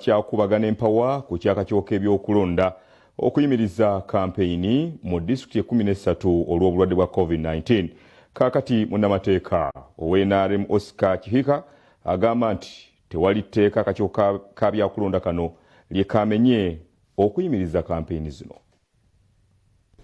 bakyakubagana empawa ku kyakakyooka ebyokulonda okuyimiriza kampeyini mu disitulikiti 13 olw'obulwadde bwa COVID-19. Kaakati munnamateeka ow'NRM Oscar Kihika agamba nti tewali tteeka akakyooka ka byakulonda kano lye kamenye okuyimiriza kampeyini zino.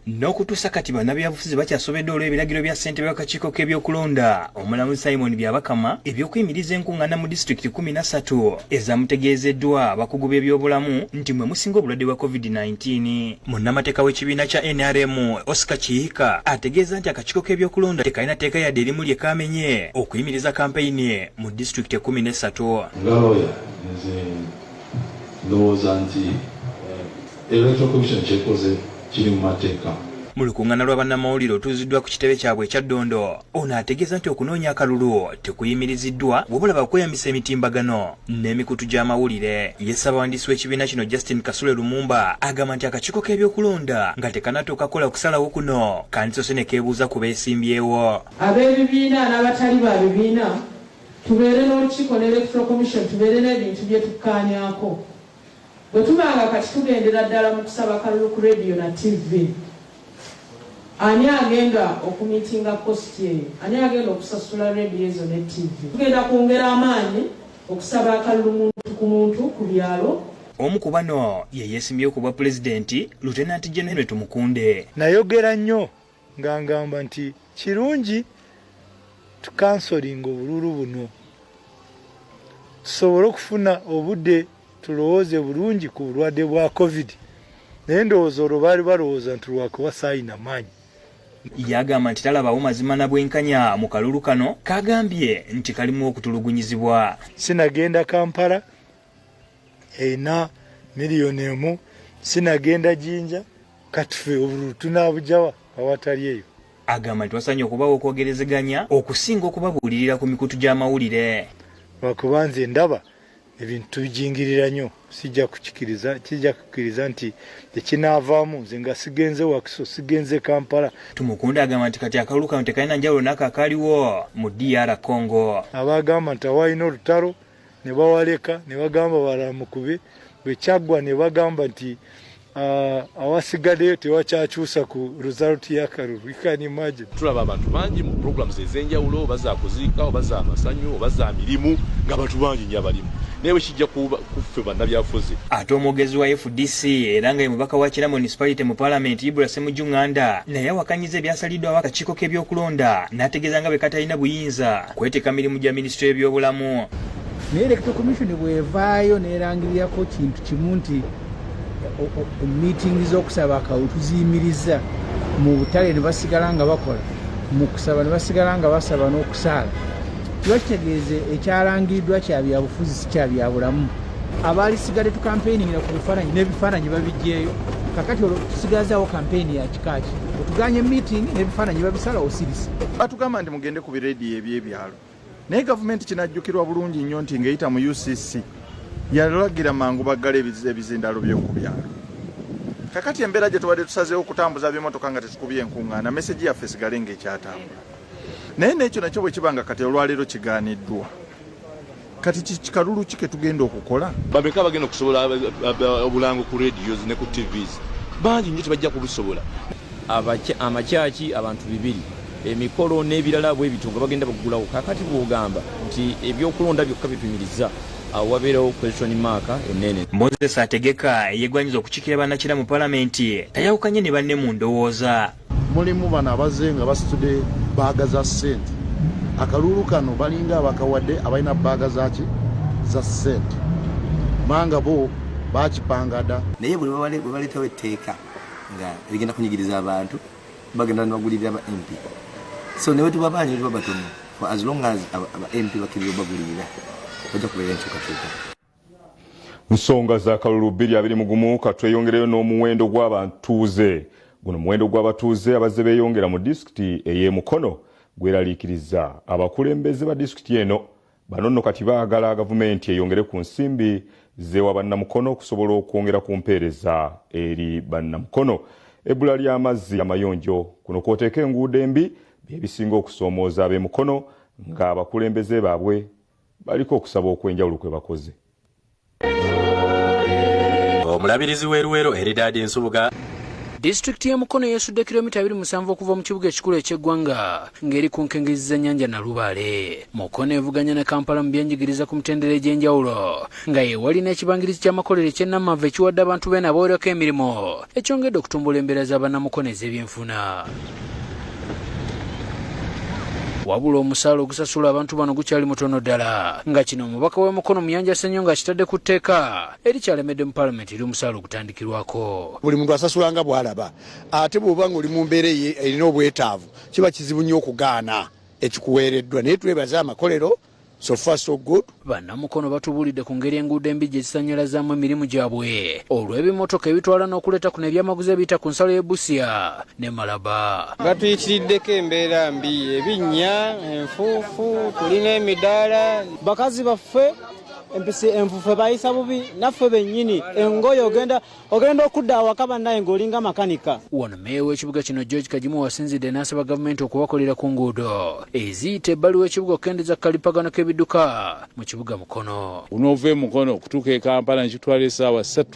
N'okutuusa kati bannabyabufuzi bakyasobedde olw'ebiragiro bya ssentebe w'akakiiko k'ebyokulonda omulamuzi Simon Byabakama eby'okuyimiriza enkuŋŋaana mu disitulikiti 13 ezaamutegeezeddwa abakugu b'ebyobulamu nti mwe musinga obulwadde bwa COVID-19. Munnamateeka w'ekibiina kya NRM Oscar Kihika ategeeza nti akakiiko k'ebyokulonda tekalina tteeka yadde erimu lye kamenye okuyimiriza kampeyini mu disitulikiti 13. Ngaloya nze ndowooza nti electoral commission kyekoze kiri mu mateeka. Mu lukuŋŋaana lwa bannamawulire otuuziddwa ku kitebe kyabwe ekya Ddondo, ono ategeeza nti okunoonya akalulu tekuyimiriziddwa wabula bakweyambisa emitimbagano n'emikutu gy'amawulire. Yessabawandiisi w'ekibiina kino Justin Kasule Lumumba agamba nti akakiiko k'ebyokulonda nga tekanatuuka kukola kusalawo kuno kandi so se ne keebuuza ku beesimbyewo. Ab'ebibiina n'abatali ba bibiina tubeere n'olukiiko n'electoral commission tubeere n'ebintu bye tukkaanyaako. Bwe tubanga kati tugendera ddala mu kusaba kalulu ku radio na TV. Ani agenda okumitinga kosti eyo? Ani agenda okusasula radio ezo ne TV? Tugenda kwongera amaanyi okusaba akalulu muntu ku muntu ku byalo. Omu ku bano ye yeesimbyewo ku bwa pulezidenti Lieutenant General Tumukunde. Nayogera nnyo nga ngamba nti kirungi tukansolinga obululu buno tusobole okufuna obudde tulowooze bulungi ku bulwadde bwa COVID. Naye ndowooza olwo baali balowooza nti lwakuba saayina maanyi. Yagamba nti talabawo mazima na bwenkanya mu kalulu kano kagambye nti kalimu okutulugunyizibwa. Sinagenda Kampala ena miliyoni emu, sinagenda Jinja, katufe obululu tunaabujawa awatali eyo. Agamba nti wasanye okubawo okwogerezeganya okusinga okubabuulirira ku mikutu gy'amawulire. Lwakuba nze ndaba ebintu bijingirira nnyo, kijja kukkiriza nti ekinaavaamu nze nga sigenze Wakiso, sigenze Kampala. Tumukunde agamba nti kati akalulu kano tekalina njawulo n'ako akaliwo mu DR Congo. Abagamba nti awalina olutalo ne bawaleka ne bagamba balamukube, bwe kyaggwa ne bagamba nti awasigaddeyo tewakyakyusa ku result y'akalulu. We can imagine. Tulaba abantu bangi mu programs ez'enjawulo, baza kuziika, obaza amasanyu, obaza mirimu, ng'abantu bangi nnyo abalimu. Naye bwe kijja kuffe bannabyabufuzi. Ate omwogezi wa FDC era nga ye mubaka wa Kira Municipality mu Parliament Ibula Ssemujjunganda naye awakanyiza ebyasaliddwawo akakiiko k'ebyokulonda n'ategeeza nga bwe katalina buyinza kweteeka mirimu gya minisitule y'ebyobulamu. Naye electoral commission bw'evaayo n'erangirirako kintu kimu nti meeting z'okusaba akalulu tuziyimiriza mu butale ne basigala nga bakola, mu kusaba ne basigala nga basaba n'okusaala. Kiba kitegeeze ekyalangiddwa kya byabufuzi si kya byabulamu. Abaali sigadde tu campaigningira ku bifaananyi n'ebifaananyi babiggyeyo. Kakati olwo tusigazaawo campaign ya kikaaki. Otuganye meeting n'ebifaananyi babisala osirisa. Batugamba nti mugende ku birediyo eby'ebyalo. Naye gavumenti kinajjukirwa bulungi nnyo nti ng'eyita mu UCC yalagira mangu baggala ebizindalo by'oku byalo. Kakati embeera gye tubadde tusazeewo okutambuza b'emmotoka nga tetukubye enkuŋŋaana, meseji yaffe esigale ng'ekyatambula. Naye n'ekyo nakyo bwe kibanga kati olwaleero kigaaniddwa. Kati kikalulu ki ke tugenda okukola? Bameka bagenda okusobola obulango ku radios ne ku TVs. Bangi nnyo tebajja kubisobola. Amakyaki abantu 2 emikolo n'ebirala bwe bitunga bagenda bagulawo. Kakati bw'ogamba nti ebyokulonda byokka bipimiriza awabeerawo question mark ennene. Moses Ategeka yeegwanyiza okukiikira bannakira mu Palamenti tayawukanye ne banne mu ndowooza. Mulimu bano abaze nga basitudde baaga za ssente. Akalulu kano balinga abakawadde abalina baaga zaki za ssente. Manga bo bakipanga dda. Naye bwe baleetawo etteeka nga ligenda kunyigiriza abantu bagenda nibagulirira aba MP. So newe tuba bangi tuba batono. For as long as aba MP bakiriyo bagulirira bajja kubeera enkyukakyuka. Nsonga za kalulu 2020 katweyongereyo n'omuwendo gw'abantuuze. Guno muwendo gw'abatuuze abazze beeyongera mu disitulikiti ey'e Mukono gweraliikiriza abakulembeze ba disitulikiti eno bano nno kati baagala gavumenti eyongere ku nsimbi zeewa bannamukono okusobola okwongera ku mpeereza eri bannamukono. Ebbula ly'amazzi amayonjo kuno kw'oteeka enguudo embi byebisinga okusoomooza ab'e Mukono ng'abakulembeze baabwe baliko okusaba okwenjawulo kwe bakoze. omulabirizi w'eruwero Eridadi Nsubuga. Disitulikiti y'e Mukono yeesudde kilomita 27 okuva mu kibuga ekikulu eky'eggwanga ng'eri ku nkengezi z'ennyanja Nalubaale. Mukono evuganya ne Kampala mu byenjigiriza ku mitendera egy'enjawulo nga yeewali n'ekibangirizi ky'amakolero eky'ennamava ekiwadde abantu be n'abooleko emirimu ekyongedde okutumbula embeera z'abannamukono ez'ebyenfuna. Wabula omusaala ogusasula abantu bano gukyali mutono ddala nga kino omubaka w'e Mukono Muyanja Ssenyo nga kitadde ku tteeka erikyalemedde mu Paalamenti eri omusaala ogutandikirwako. Buli muntu asasula nga bw'alaba ate bw'oba ng'oli mu mbeera erina obwetaavu kiba kizibu nnyo okugaana ekikuweereddwa naye twebaze amakolero. So far so good. Bannamukono batubulidde ku ngeri enguudo embi gye zisannyalazaamu emirimu gyabwe olw'ebimotoka ebitwala n'okuleeta kuno ebyamaguzi ebiyita ku nsalo y'e Busia ne Malaba. Batuyitiriddeko embeera mbi, ebinnya, enfuufu, tulina emidaala. Bakazi baffe empisi enfuufu bayisa bubi naffe bennyini engoye ogenda okudda awaka bannaye ng'olinga makanika. Wano meeya w'ekibuga kino George Kajimu wasinzidde n'asaba gavumenti okubakolera ku nguudo eziyita ebbali w'ekibuga okukendeza kalipagano k'ebidduka mu kibuga Mukono. Onoova e Mukono okutuuka e Kampala nekitwala essaawa 3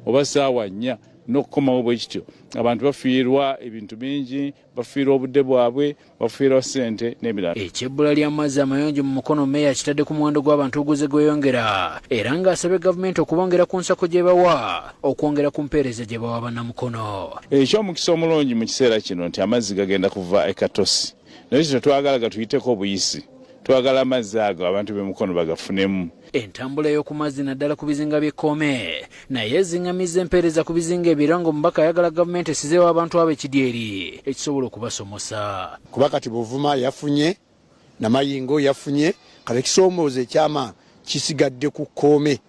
oba essaawa 4 n'okukomawo bwe kityo. Abantu bafiirwa ebintu bingi, bafiirwa obudde bwabwe, bafiirwa ssente n'ebirala. Ekyebbula ly'amazzi amayonjo mu Mukono meeya kitadde ku muwendo gw'abantu oguze gweyongera era ng'asabye gavumenti okubongera ku nsako gye bawa okwongera ku mpeereza gye bawa bannamukono. Eky'omukisa omulungi mu kiseera kino nti amazzi gagenda kuva e Katosi. Naye kino twagala gatuyiteko obuyisi. Twagala amazzi ago abantu b'e Mukono bagafunemu. Entambula y'oku mazzi naddala ku bizinga by'ekkoome naye eziŋŋamizza empeereza ku bizinga ebirango omubaka ayagala gavumenti esizeewo abantu abo ekidyeri ekisobola okubasomosa. Kuba kati Buvuma yafunye Namayingo yafunye kale ekisoomooza ekyama kisigadde ku kkoome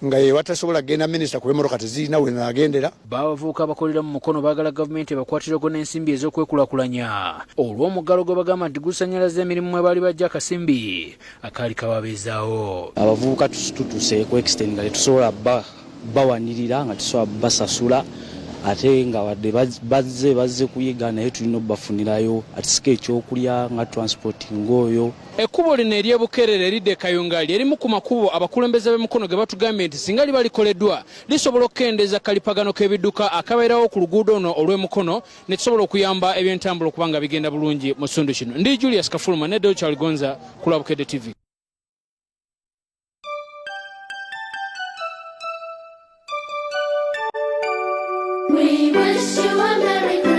nga ye watasobola genda minisita kuba emmotoka tezirina we naagendera. Baabavubuka abakolera mu Mukono baagala gavumenti ebakwatireko n'ensimbi ez'okwekulakulanya olw'omuggalo gwe bagamba nti gusannyalaza emirimu mwe baali bajja akasimbi akaali kababeezaawo. Abavubuka tutuse ku extent nga tetusobola bawanirira nga tusobola basasula ate nga wadde bazze kuyiga naye tulina obbafunirayo atisika ekyokulya nga transport ng'oyo. Ekkubo lino ery'ebukeerere eridde Kayungali erimu ku makubo abakulembeze b'e Mukono ge batugambye nti singa liba likoleddwa lisobola okukendeeza kalipagano k'ebidduka akabeerawo ku luguudo ono olw'e Mukono ne tusobola okuyamba ebyentambula okuba nga bigenda bulungi mu kitundu kino. Ndi Julius Kafuluma ne Deo Kyaligonza ku lwa Bukedde TV. We wish you a Merry Christmas.